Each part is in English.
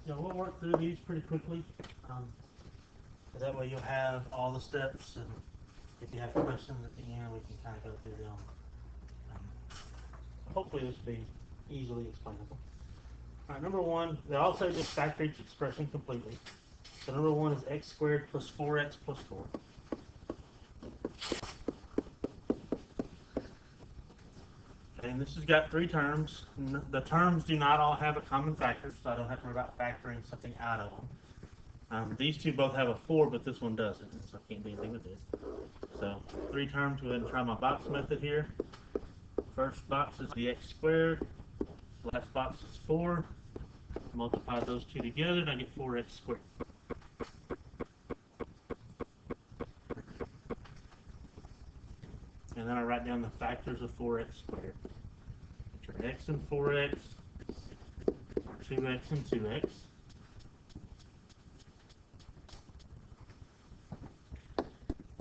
Yeah, we'll work through these pretty quickly. Um, that way you'll have all the steps, and if you have questions at the end, we can kind of go through them. Um, hopefully this will be easily explainable. All right, number one, they all say just factor each expression completely. So number one is x squared plus 4x plus 4. And this has got three terms. The terms do not all have a common factor, so I don't have to worry about factoring something out of them. These two both have a 4, but this one doesn't, so I can't do anything with this. So three terms, go ahead and try my box method here. First box is the x squared. Last box is 4. Multiply those two together, and I get 4x squared. And then I write down the factors of 4x squared, which are x and 4x, 2x and 2x.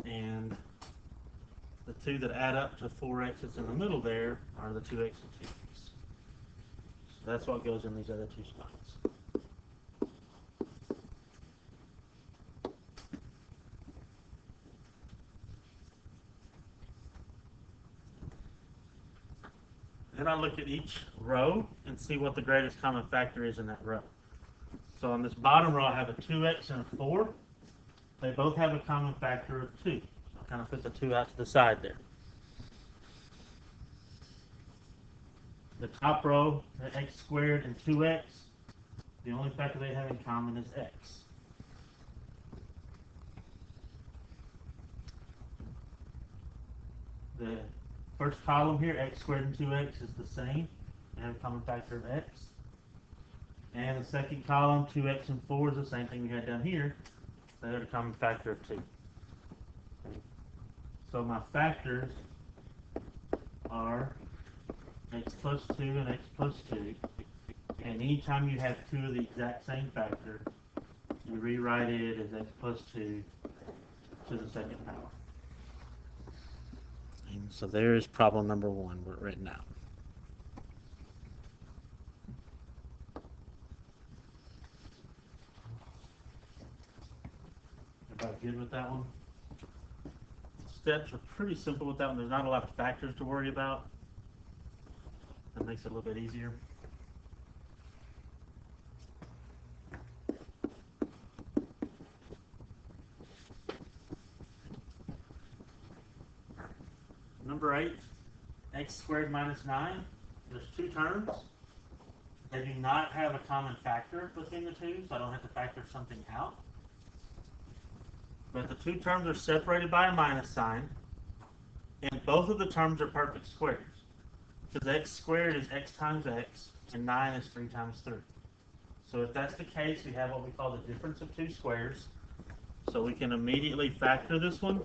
And the two that add up to 4x that's in the middle there are the 2x and 2x. So that's what goes in these other two spots. Then I look at each row and see what the greatest common factor is in that row. So on this bottom row, I have a 2x and a 4. They both have a common factor of 2. So I'll kind of put the 2 out to the side there. The top row, the x squared and 2x, the only factor they have in common is x. The first column here, x squared and 2x, is the same. They have a common factor of x. And the second column, 2x and 4, is the same thing we had down here. They have a common factor of 2. So my factors are x plus 2 and x plus 2. And anytime you have two of the exact same factor, you rewrite it as x plus 2 to the second power. And so there is problem number one written out. Everybody good with that one? Steps are pretty simple with that one. There's not a lot of factors to worry about. That makes it a little bit easier. Number 8, x squared minus 9. There's two terms. They do not have a common factor between the two, so I don't have to factor something out. But the two terms are separated by a minus sign, and both of the terms are perfect squares. Because x squared is x times x, and 9 is 3 times 3. So if that's the case, we have what we call the difference of two squares. So we can immediately factor this one.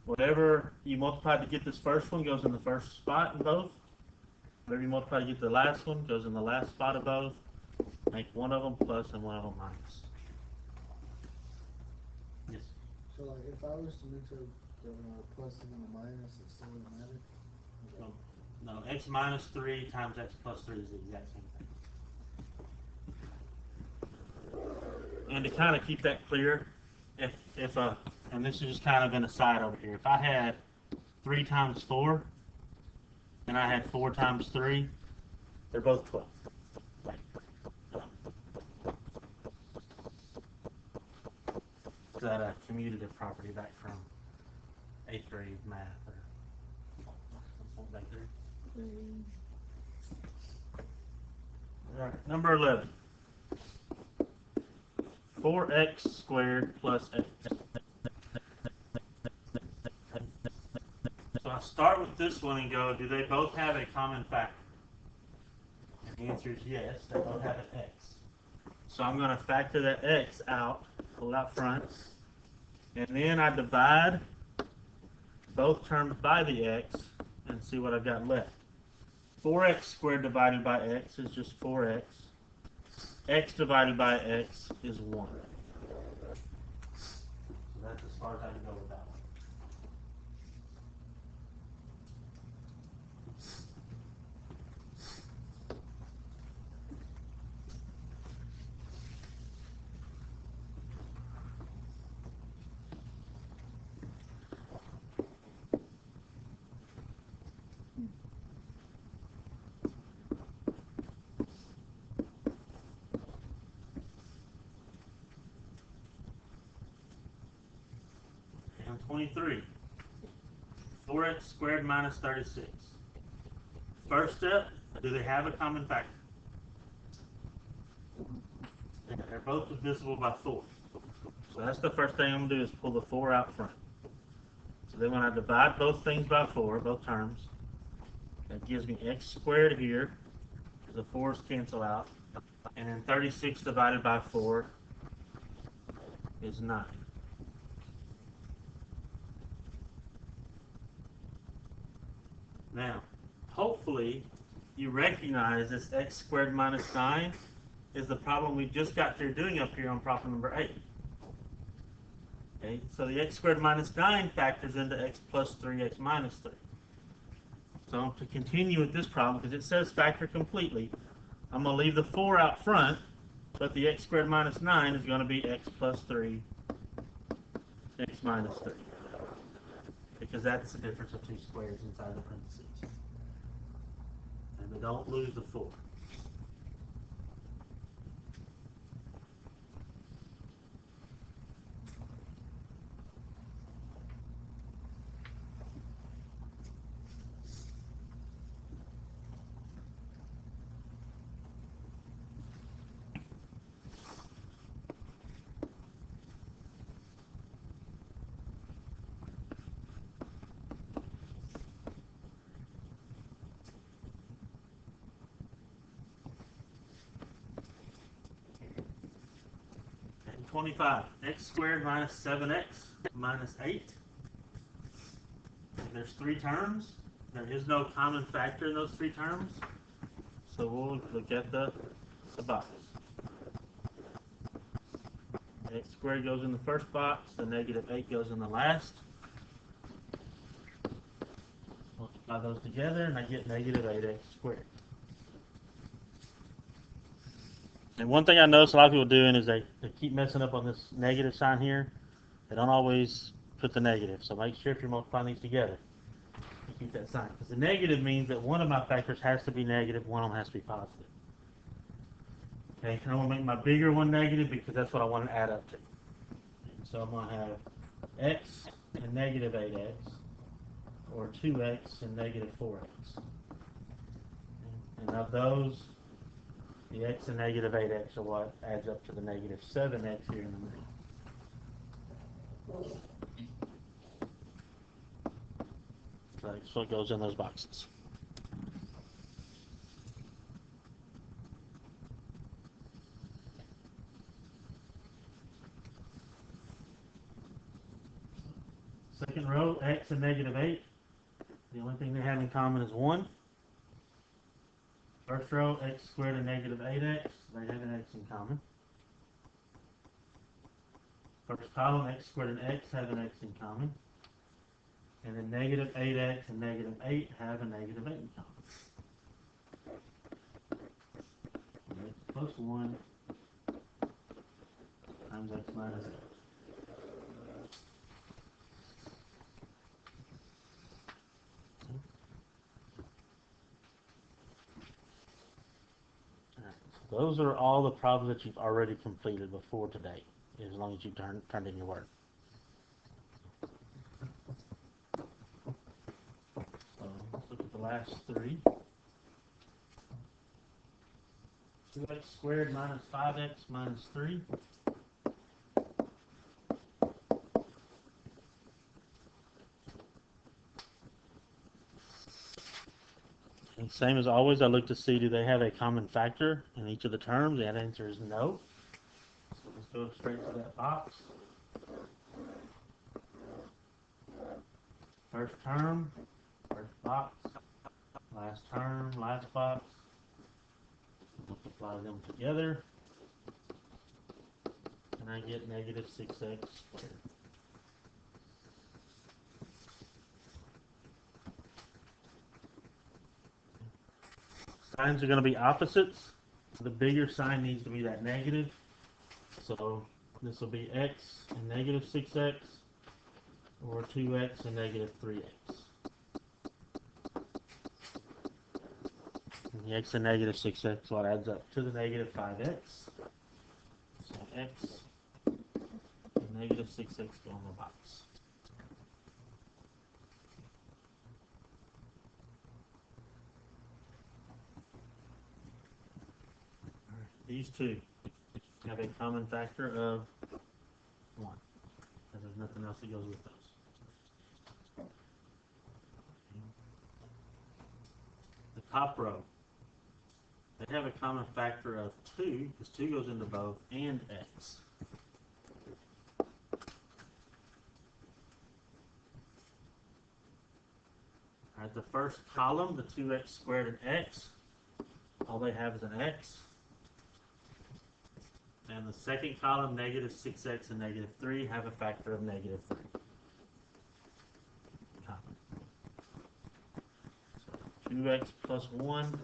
Whatever you multiply to get this first one goes in the first spot in both. Whatever you multiply to get the last one goes in the last spot of both. Make one of them plus and one of them minus. Yes. So like if I was to mix up the plus and the minus, it still wouldn't matter? No, x minus 3 times x plus 3 is the exact same thing. And to kind of keep that clear, if and this is just kind of an aside over here, if I had 3 times 4 and I had 4 times 3, they're both 12. Is that a commutative property back from 8th grade math or something back there? All right, number 11. 4x squared plus x. So I start with this one and go, do they both have a common factor? And the answer is yes, they both have an x. So I'm going to factor that x out, pull it out front, and then I divide both terms by the x and see what I've got left. 4x squared divided by x is just 4x. X divided by x is 1. So that's as far as I can go with that one. 23. 4x squared minus 36. First step, do they have a common factor? They're both divisible by 4. So that's the first thing I'm going to do is pull the 4 out front. So then when I divide both things by 4, both terms, that gives me x squared here, because the 4's cancel out. And then 36 divided by 4 is 9. Now, hopefully, you recognize this x squared minus 9 is the problem we just got through doing up here on problem number 8. Okay, so the x squared minus 9 factors into x plus 3x minus 3. So to continue with this problem, because it says factor completely, I'm going to leave the 4 out front, but the x squared minus 9 is going to be x plus 3, x minus 3. Because that's the difference of 2 squares inside the parentheses. And we don't lose the 4. And 25, x squared minus 7x minus 8. There's 3 terms. There is no common factor in those 3 terms. So we'll look at the box. X squared goes in the first box, the negative 8 goes in the last. Multiply those together and I get negative 8x squared. And one thing I notice a lot of people doing is they keep messing up on this negative sign here. They don't always put the negative. So make sure if you're multiplying these together, you keep that sign. Because the negative means that one of my factors has to be negative, one of them has to be positive. Okay, and I'm going to make my bigger one negative because that's what I want to add up to. And so I'm going to have x and negative 8x, or 2x and negative 4x. And of those, the x and negative 8x are what adds up to the negative 7x here in the middle. So that's what goes in those boxes. Second row, x and negative 8. The only thing they have in common is 1. First row, x squared and negative 8x. They have an x in common. First column, x squared and x have an x in common. And then negative 8x and negative 8 have a negative 8 in common. X plus 1 times x minus 8. Those are all the problems that you've already completed before today, as long as you've turned in your work. So let's look at the last 3. 2x squared minus 5x minus 3. And same as always, I look to see, do they have a common factor in each of the terms? That answer is no. So let's go straight to that box. First term, first box. Last term, last box. Multiply them together. And I get negative 6x squared. Signs are going to be opposites. The bigger sign needs to be that negative. So this will be x and negative 6x, or 2x and negative 3x. And the x and negative 6x, what adds up to the negative 5x. So x and negative 6x go in the box. these two have a common factor of 1, because there's nothing else that goes with those. The top row, they have a common factor of 2, because 2 goes into both, and x. Alright, the first column, the 2x squared and x, all they have is an x. And the second column, negative 6x and negative 3, have a factor of negative 3. So 2x plus 1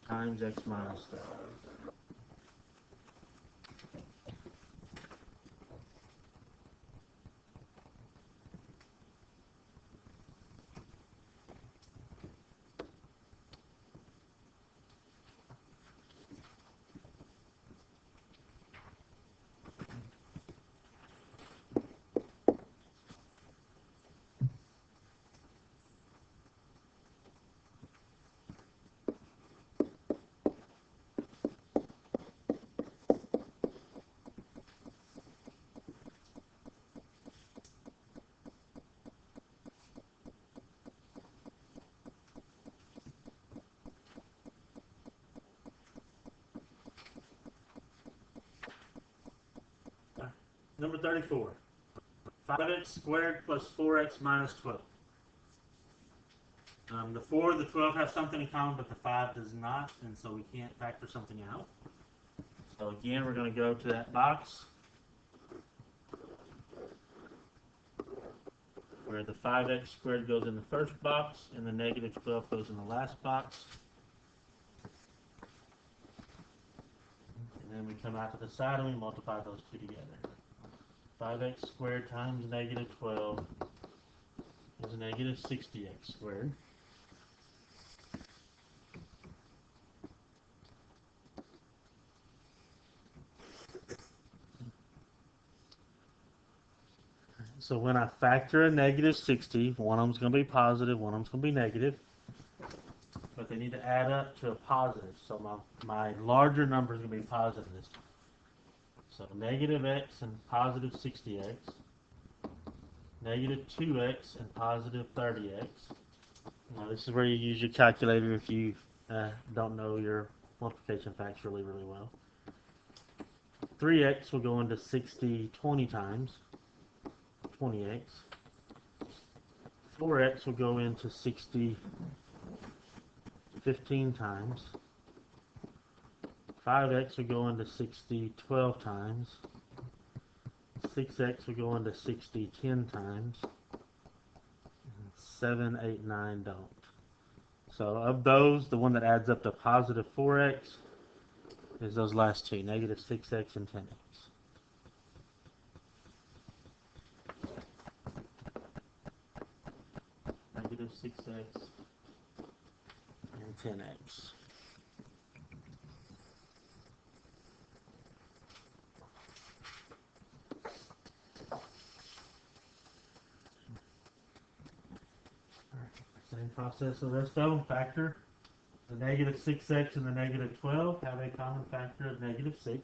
times x minus 3. Number 34. 5x squared plus 4x minus 12. The 4 and the 12 have something in common, but the 5 does not, and so we can't factor something out. So again, we're going to go to that box where the 5x squared goes in the first box and the negative 12 goes in the last box. And then we come out to the side and we multiply those two together. 5x squared times negative 12 is negative 60x squared. So when I factor a negative 60, one of them's going to be positive, one of them's going to be negative. But they need to add up to a positive. So my larger number is going to be positive this time. So negative x and positive 60x. Negative 2x and positive 30x. Now this is where you use your calculator if you don't know your multiplication facts really well. 3x will go into 60 20 times. 20x. 4x will go into 60 15 times. 5x will go into 60 12 times. 6x will go into 60 10 times. 7, 8, 9 don't. So of those, the one that adds up to positive 4x is those last two, negative 6x and 10x. Negative 6x and 10x. Same process, the rest of them factor. The negative 6x and the negative 12 have a common factor of negative 6.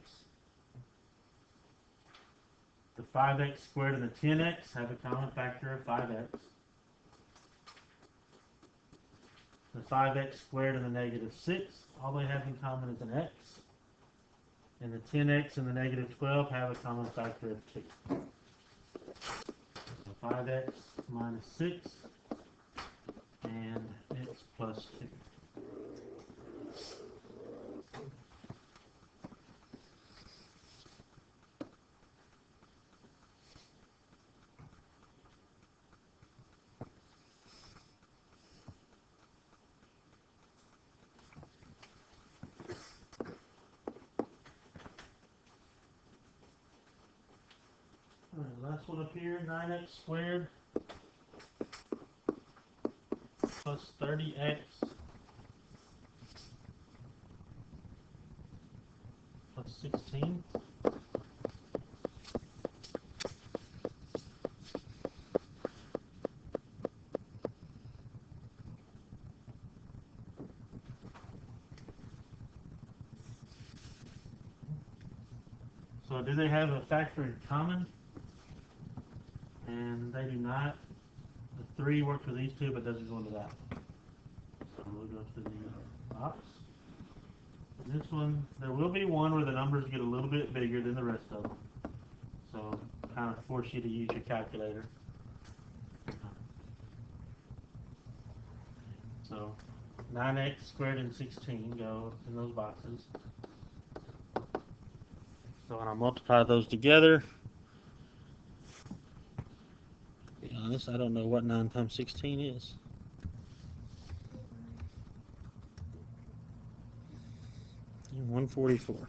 The 5x squared and the 10x have a common factor of 5x. The 5x squared and the negative 6, all they have in common is an x. And the 10x and the negative 12 have a common factor of 2. So 5x minus 6 and x plus 2. Alright, last one up here, 9x squared plus 30x plus 16. So do they have a factor in common? And they do not. The 3 works for these two, but doesn't go into that. So we'll go to the box. And this one, there will be one where the numbers get a little bit bigger than the rest of them. So kind of force you to use your calculator. So 9x squared and 16 go in those boxes. So when I multiply those together, to be honest, I don't know what 9 times 16 is. And 144.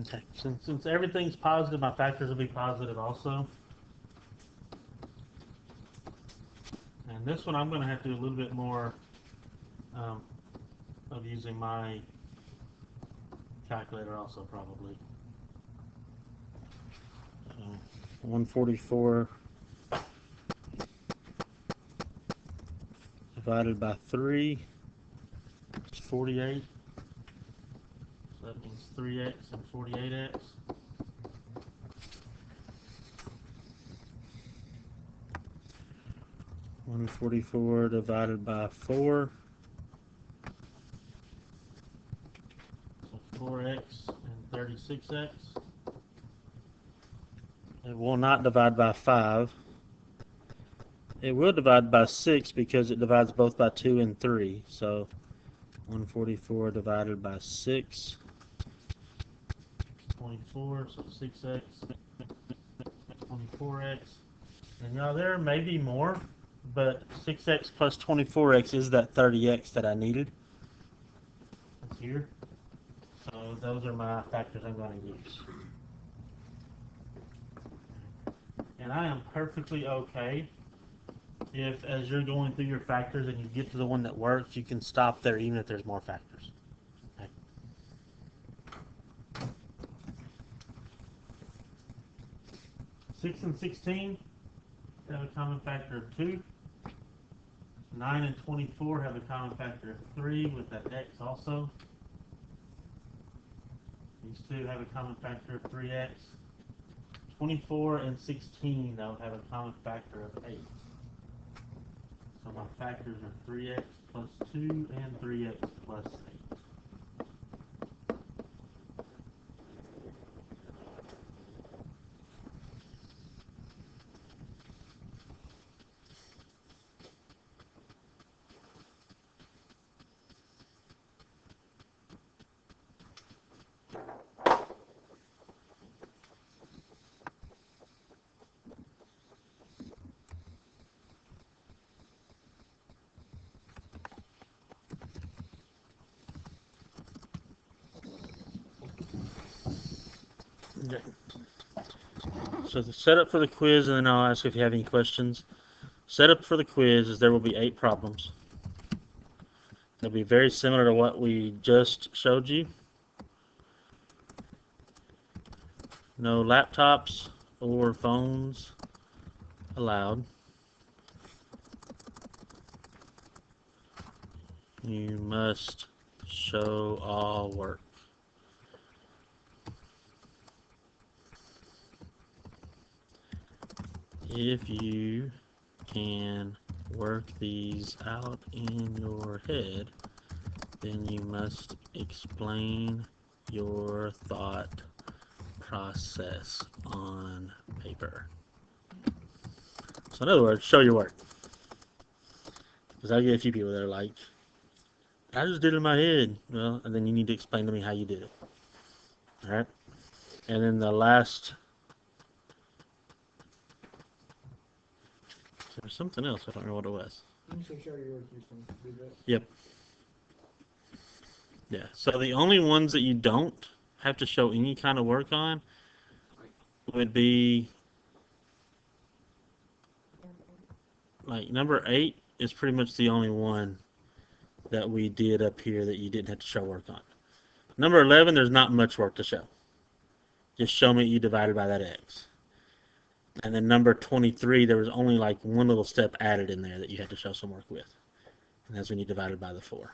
Okay, since everything's positive, my factors will be positive also. And this one I'm going to have to do a little bit more of using my calculator also probably. So 144 divided by 3 is 48. So that means 3x and 48x. One 44 divided by 4. So 4x and 36x. It will not divide by 5. It will divide by 6 because it divides both by 2 and 3. So 144 divided by 6. 24, so 6x, 24x. And now there may be more, but 6x plus 24x is that 30x that I needed. It's here. So those are my factors I'm going to use. And I am perfectly okay if, as you're going through your factors and you get to the one that works, you can stop there even if there's more factors. Okay. 6 and 16 have a common factor of 2. 9 and 24 have a common factor of 3 with that x also. These two have a common factor of 3x. 24 and 16 though have a common factor of 8. So my factors are 3x plus 2 and 3x plus 8. Okay. So the setup for the quiz, and then I'll ask if you have any questions. Setup for the quiz is there will be 8 problems. They'll be very similar to what we just showed you. No laptops or phones allowed. You must show all work. If you can work these out in your head, then you must explain your thought process on paper. So in other words, show your work. Because I get a few people that are like, I just did it in my head. Well, and then you need to explain to me how you did it. Alright? And then the last, there's something else, I don't know what it was. You should show your work, you can do that. Yep. Yeah, so the only ones that you don't have to show any kind of work on would be, like, number 8 is pretty much the only one that we did up here that you didn't have to show work on. Number 11, there's not much work to show. Just show me you divided by that x. And then number 23, there was only like one little step added in there that you had to show some work with. And that's when you divided by the 4.